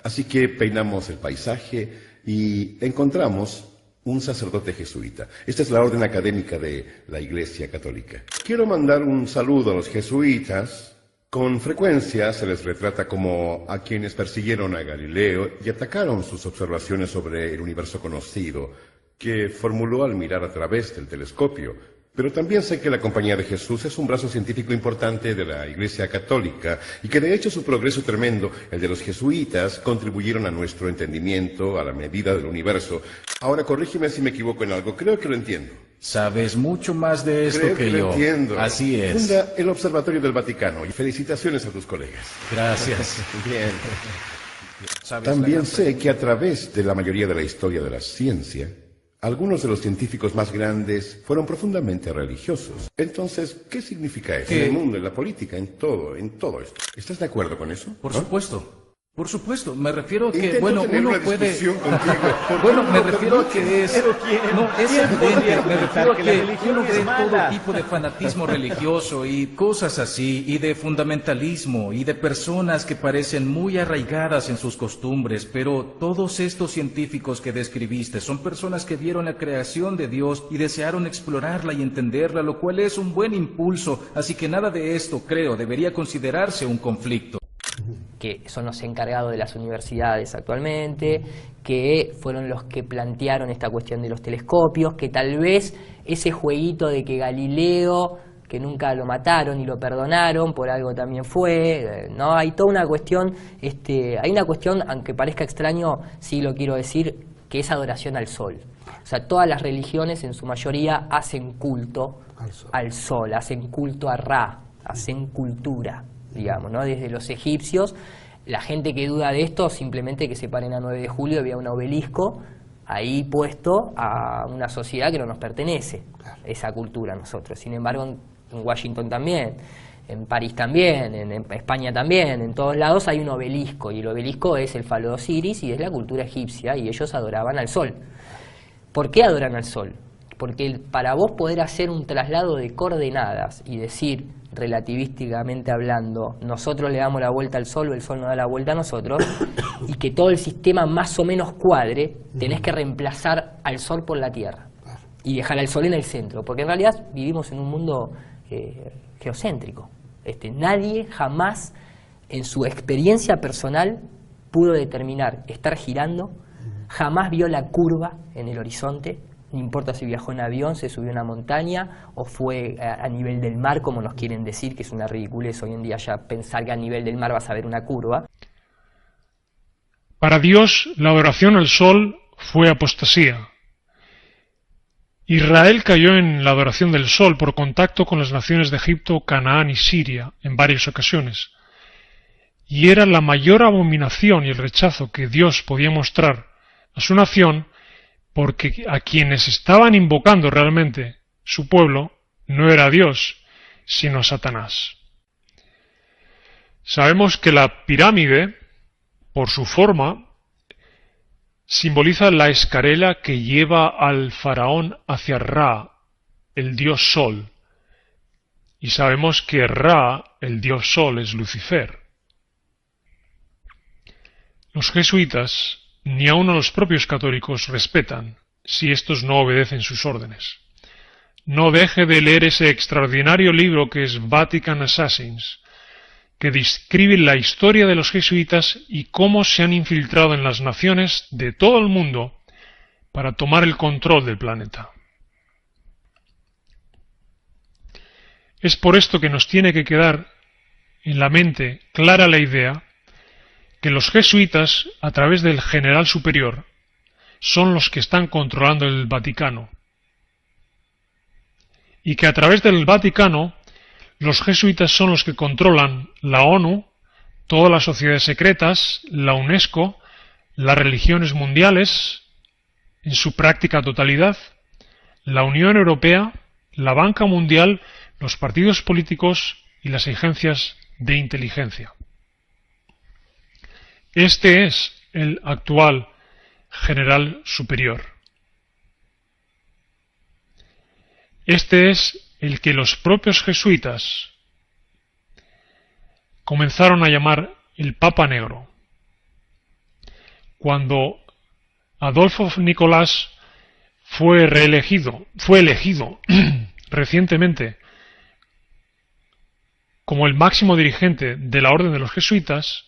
Así que peinamos el paisaje y encontramos un sacerdote jesuita. Esta es la orden académica de la Iglesia Católica. Quiero mandar un saludo a los jesuitas. Con frecuencia se les retrata como a quienes persiguieron a Galileo y atacaron sus observaciones sobre el universo conocido, que formuló al mirar a través del telescopio. Pero también sé que la Compañía de Jesús es un brazo científico importante de la Iglesia Católica y que de hecho su progreso tremendo, el de los jesuitas, contribuyeron a nuestro entendimiento, a la medida del universo. Ahora corrígeme si me equivoco en algo, creo que lo entiendo. Sabes mucho más de esto Creo que lo yo. entiendo. Así es. Funda el Observatorio del Vaticano y felicitaciones a tus colegas. Gracias. Bien. ¿Sabes También la- sé que a través de la mayoría de la historia de la ciencia, algunos de los científicos más grandes fueron profundamente religiosos. Entonces, ¿qué significa eso? En el mundo, en la política, en todo esto. ¿Estás de acuerdo con eso? Por ¿No? supuesto. Por supuesto, me refiero que, Intento bueno, tener uno una puede... discusión contigo. Bueno, me refiero que es... No, es evidente, me refiero a que la que religión uno es ve mala. todo tipo de fanatismo religioso y cosas así, y de fundamentalismo, y de personas que parecen muy arraigadas en sus costumbres, pero todos estos científicos que describiste son personas que vieron la creación de Dios y desearon explorarla y entenderla, lo cual es un buen impulso, así que nada de esto, creo, debería considerarse un conflicto. Que son los encargados de las universidades actualmente, que fueron los que plantearon esta cuestión de los telescopios, que tal vez ese jueguito de que Galileo, que nunca lo mataron y lo perdonaron, por algo también fue, ¿no? Hay toda una cuestión, hay una cuestión, aunque parezca extraño, sí lo quiero decir, que es adoración al sol. O sea, todas las religiones en su mayoría hacen culto al sol, hacen culto a Ra, hacen cultura, digamos, ¿no? Desde los egipcios, la gente que duda de esto, simplemente que se paren a 9 de julio, había un obelisco ahí puesto a una sociedad que no nos pertenece, esa cultura a nosotros. Sin embargo, en Washington también, en París también, en España también, en todos lados hay un obelisco, y el obelisco es el falo de Osiris y es la cultura egipcia, y ellos adoraban al sol. ¿Por qué adoran al sol? Porque para vos poder hacer un traslado de coordenadas y decir, relativísticamente hablando, nosotros le damos la vuelta al sol o el sol nos da la vuelta a nosotros, y que todo el sistema más o menos cuadre, tenés que reemplazar al sol por la Tierra y dejar al sol en el centro, porque en realidad vivimos en un mundo geocéntrico. Nadie jamás en su experiencia personal pudo determinar estar girando, jamás vio la curva en el horizonte. No importa si viajó en avión, se subió a una montaña o fue a nivel del mar, como nos quieren decir, que es una ridiculez hoy en día ya pensar que a nivel del mar vas a ver una curva. Para Dios, la adoración al sol fue apostasía. Israel cayó en la adoración del sol por contacto con las naciones de Egipto, Canaán y Siria en varias ocasiones. Y era la mayor abominación y el rechazo que Dios podía mostrar a su nación, porque a quienes estaban invocando realmente su pueblo no era Dios, sino Satanás. Sabemos que la pirámide, por su forma, simboliza la escarela que lleva al faraón hacia Ra, el dios Sol. Y sabemos que Ra, el dios Sol, es Lucifer. Los jesuitas, ni aun a los propios católicos, respetan si estos no obedecen sus órdenes. No deje de leer ese extraordinario libro que es Vatican Assassins, que describe la historia de los jesuitas y cómo se han infiltrado en las naciones de todo el mundo para tomar el control del planeta. Es por esto que nos tiene que quedar en la mente clara la idea que los jesuitas, a través del general superior, son los que están controlando el Vaticano, y que a través del Vaticano los jesuitas son los que controlan la ONU, todas las sociedades secretas, la UNESCO, las religiones mundiales, en su práctica totalidad, la Unión Europea, la Banca Mundial, los partidos políticos y las agencias de inteligencia. Este es el actual general superior. Este es el que los propios jesuitas comenzaron a llamar el Papa Negro. cuando Adolfo Nicolás fue elegido recientemente como el máximo dirigente de la Orden de los Jesuitas,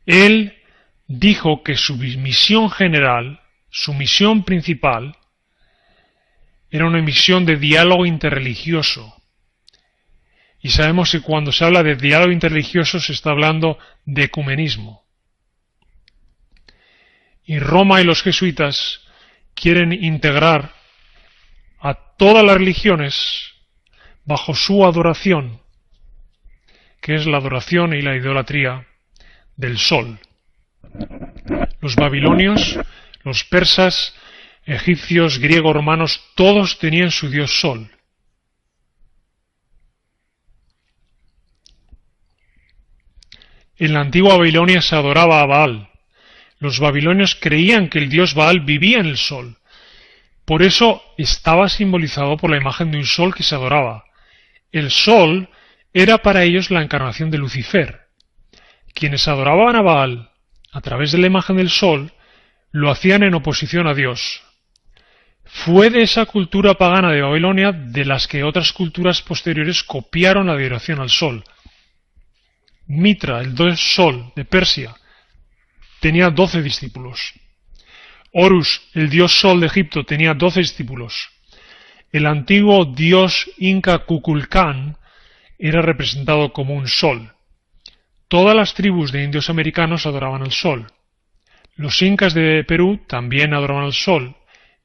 él dijo que su misión general, su misión principal, era una misión de diálogo interreligioso. Y sabemos que cuando se habla de diálogo interreligioso se está hablando de ecumenismo. Y Roma y los jesuitas quieren integrar a todas las religiones bajo su adoración, que es la adoración y la idolatría del sol. Los babilonios, los persas, egipcios, griegos, romanos, todos tenían su dios sol. En la antigua Babilonia se adoraba a Baal. Los babilonios creían que el dios Baal vivía en el sol. Por eso estaba simbolizado por la imagen de un sol que se adoraba. El sol era para ellos la encarnación de Lucifer. Quienes adoraban a Baal a través de la imagen del sol, lo hacían en oposición a Dios. Fue de esa cultura pagana de Babilonia de las que otras culturas posteriores copiaron la adoración al sol. Mitra, el dios sol de Persia, tenía 12 discípulos. Horus, el dios sol de Egipto, tenía 12 discípulos. El antiguo dios inca Kukulcán era representado como un sol. Todas las tribus de indios americanos adoraban al sol. Los incas de Perú también adoraban al sol,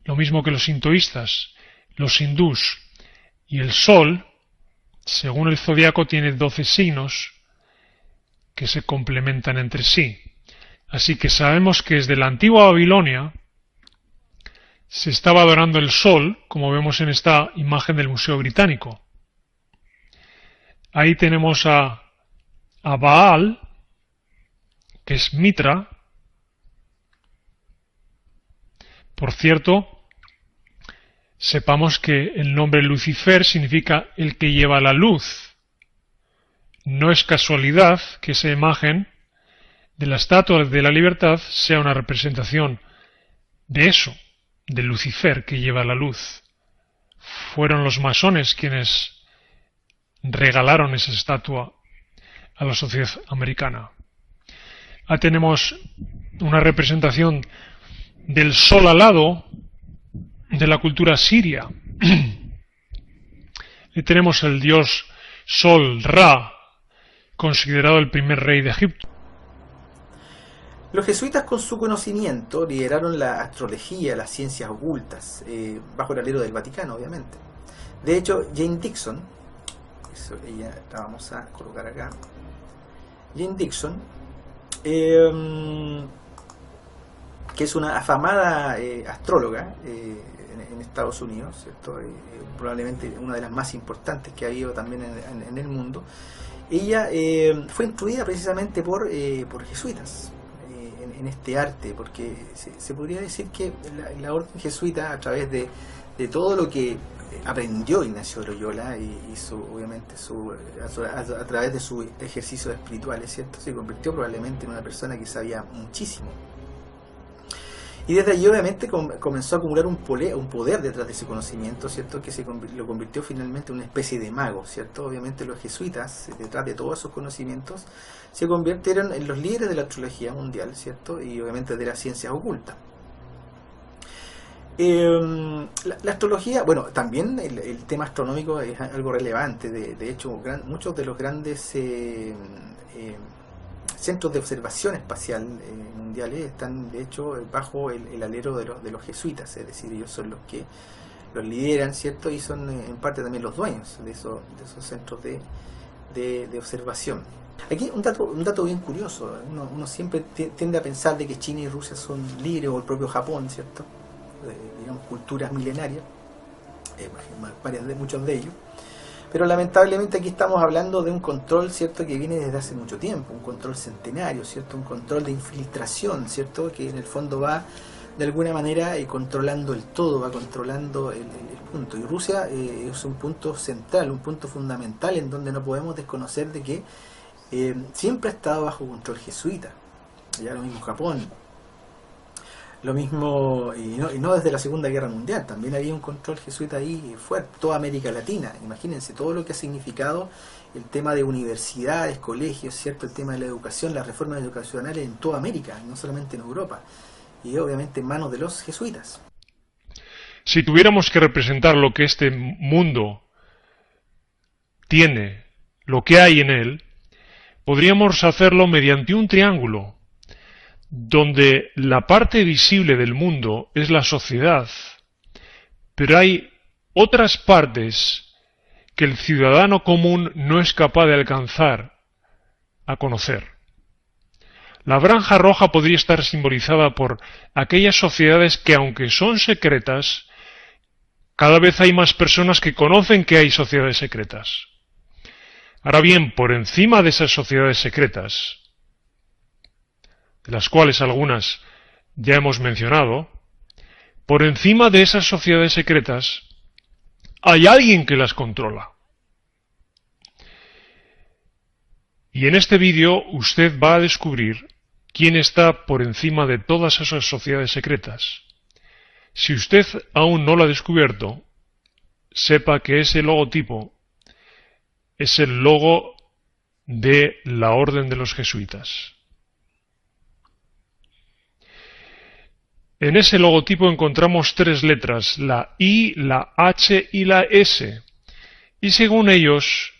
lo mismo que los sintoístas, los hindús. Y el sol, según el zodiaco, tiene 12 signos que se complementan entre sí. Así que sabemos que desde la antigua Babilonia se estaba adorando el sol, como vemos en esta imagen del Museo Británico. Ahí tenemos a Baal, que es Mitra. Por cierto, sepamos que el nombre Lucifer significa el que lleva la luz. No es casualidad que esa imagen de la Estatua de la Libertad sea una representación de eso, de Lucifer que lleva la luz. Fueron los masones quienes regalaron esa estatua a la sociedad americana. Ahí tenemos una representación del sol alado de la cultura siria. Y tenemos el dios Sol Ra, considerado el primer rey de Egipto. Los jesuitas, con su conocimiento, lideraron la astrología, las ciencias ocultas, bajo el alero del Vaticano, obviamente. De hecho, Jane Dixon, ella la vamos a colocar acá, Jane Dixon, que es una afamada astróloga en Estados Unidos, ¿cierto? Probablemente una de las más importantes que ha habido también en el mundo. Ella fue instruida precisamente por jesuitas en este arte, porque se podría decir que la orden jesuita, a través de todo lo que aprendió Ignacio de Loyola y obviamente a través de sus ejercicios espirituales, ¿cierto?, se convirtió probablemente en una persona que sabía muchísimo. Y desde allí obviamente comenzó a acumular un poder detrás de ese conocimiento, ¿cierto?, que lo convirtió finalmente en una especie de mago, ¿cierto? Obviamente los jesuitas, detrás de todos esos conocimientos, se convirtieron en los líderes de la astrología mundial, ¿cierto?, y obviamente de las ciencias ocultas. La astrología, bueno, también el tema astronómico es algo relevante. De hecho, muchos de los grandes centros de observación espacial mundiales están, de hecho, bajo el alero de los jesuitas, es decir, ellos son los que los lideran, ¿cierto?, y son en parte también los dueños de esos centros de observación. Aquí un dato bien curioso. Uno siempre tiende a pensar de que China y Rusia son libres, o el propio Japón, ¿cierto?, digamos, culturas milenarias, muchos de ellos, pero lamentablemente aquí estamos hablando de un control, ¿cierto?, que viene desde hace mucho tiempo, un control centenario, ¿cierto?, un control de infiltración, ¿cierto?, que en el fondo va de alguna manera controlando el todo, va controlando el punto, y Rusia es un punto central, un punto fundamental en donde no podemos desconocer de que siempre ha estado bajo control jesuita. ya lo mismo Japón. Lo mismo, y no desde la Segunda Guerra Mundial, también había un control jesuita ahí fuerte, toda América Latina. Imagínense todo lo que ha significado el tema de universidades, colegios, ¿cierto? El tema de la educación, las reformas educacionales en toda América, no solamente en Europa, y obviamente en manos de los jesuitas. Si tuviéramos que representar lo que este mundo tiene, lo que hay en él, podríamos hacerlo mediante un triángulo, donde la parte visible del mundo es la sociedad, pero hay otras partes que el ciudadano común no es capaz de alcanzar a conocer. La franja roja podría estar simbolizada por aquellas sociedades que, aunque son secretas, cada vez hay más personas que conocen que hay sociedades secretas. Ahora bien, por encima de esas sociedades secretas, de las cuales algunas ya hemos mencionado, por encima de esas sociedades secretas hay alguien que las controla. Y en este vídeo usted va a descubrir quién está por encima de todas esas sociedades secretas. Si usted aún no lo ha descubierto, sepa que ese logotipo es el logo de la Orden de los Jesuitas. En ese logotipo encontramos tres letras, la I, la H y la S, y según ellos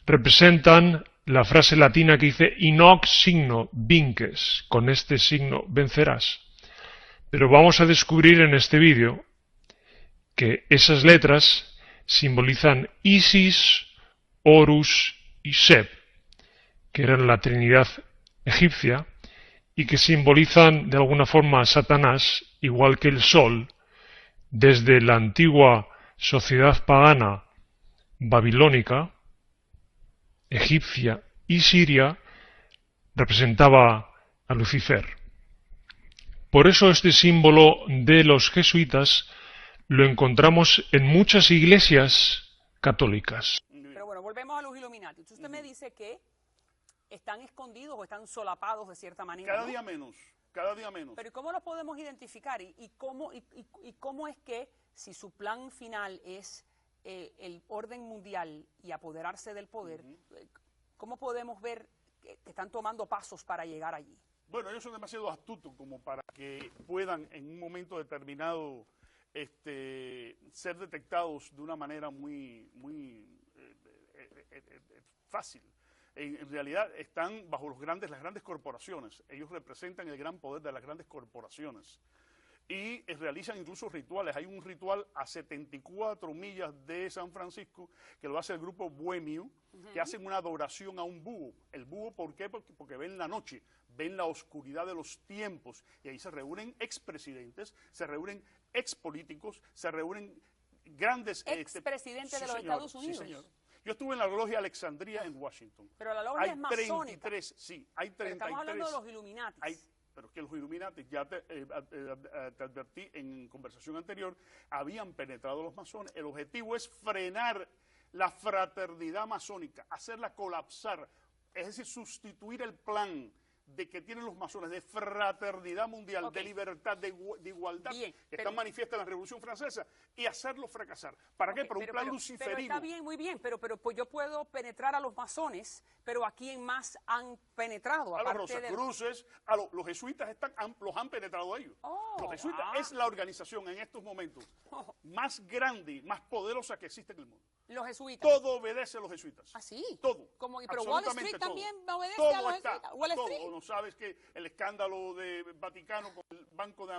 representan la frase latina que dice in hoc signo vinces, con este signo vencerás. Pero vamos a descubrir en este vídeo que esas letras simbolizan Isis, Horus y Seb, que eran la Trinidad egipcia, y que simbolizan de alguna forma a Satanás, igual que el Sol, desde la antigua sociedad pagana babilónica, egipcia y siria, representaba a Lucifer. Por eso este símbolo de los jesuitas lo encontramos en muchas iglesias católicas. Pero bueno, volvemos a los Illuminati. Usted me dice que están escondidos o están solapados de cierta manera. Cada día menos, cada día menos. Pero ¿cómo los podemos identificar? ¿Y cómo es que, si su plan final es el orden mundial y apoderarse del poder, cómo podemos ver que están tomando pasos para llegar allí? Bueno, ellos son demasiado astutos como para que puedan en un momento determinado ser detectados de una manera muy fácil. En realidad están bajo las grandes corporaciones. Ellos representan el gran poder de las grandes corporaciones. Y realizan incluso rituales. Hay un ritual a 74 millas de San Francisco que lo hace el grupo Bohemio, que hacen una adoración a un búho. El búho, ¿por qué? Porque ven la noche, ven la oscuridad de los tiempos. Y ahí se reúnen expresidentes, se reúnen expolíticos, se reúnen grandes... Expresidentes de los Estados Unidos. Sí, señor. Yo estuve en la logia Alexandria en Washington. Pero la logia es masónica. 33, sí, hay 33. Pero estamos hablando de los Illuminati. Pero que los Illuminati, ya te advertí en conversación anterior, habían penetrado los masones. El objetivo es frenar la fraternidad masónica, hacerla colapsar, es decir, sustituir el plan de que tienen los masones de fraternidad mundial, de libertad, de igualdad, que están manifiestas en la Revolución Francesa, y hacerlo fracasar. ¿Para qué? Para un plan luciferino. Pero está bien, muy bien, pero pues yo puedo penetrar a los masones, pero ¿a quién más han penetrado? A los Rosacruces, los jesuitas los han penetrado a ellos. Los jesuitas es la organización en estos momentos más grande, más poderosa que existe en el mundo. Los jesuitas. Todo obedece a los jesuitas. ¿Ah, sí? Todo. Pero Wall Street también obedece todo a los jesuitas. Wall Street. ¿No sabes que el escándalo de Vaticano con el banco de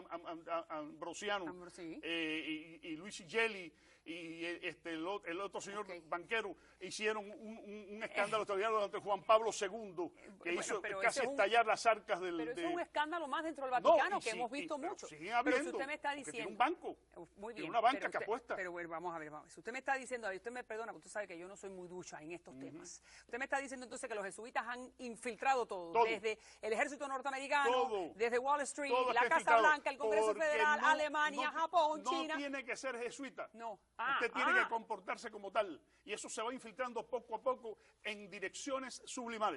Ambrosiano y Luigi Gelli y el otro señor banquero hicieron un escándalo extraordinario ante Juan Pablo II que hizo casi estallar las arcas del... Pero eso es un escándalo más dentro del Vaticano que hemos visto mucho. Pero si usted me está diciendo... tiene un banco, muy bien, tiene una banca que apuesta. Pero bueno, vamos a ver. Si usted me está diciendo, usted me perdona, porque usted sabe que yo no soy muy ducha en estos temas. Usted me está diciendo entonces que los jesuitas han infiltrado todo. Desde el ejército norteamericano, desde Wall Street, la Casa Blanca, el Congreso Federal, Alemania, Japón, China. No tiene que ser jesuita. No. Usted tiene que comportarse como tal. Y eso se va infiltrando poco a poco en direcciones subliminales.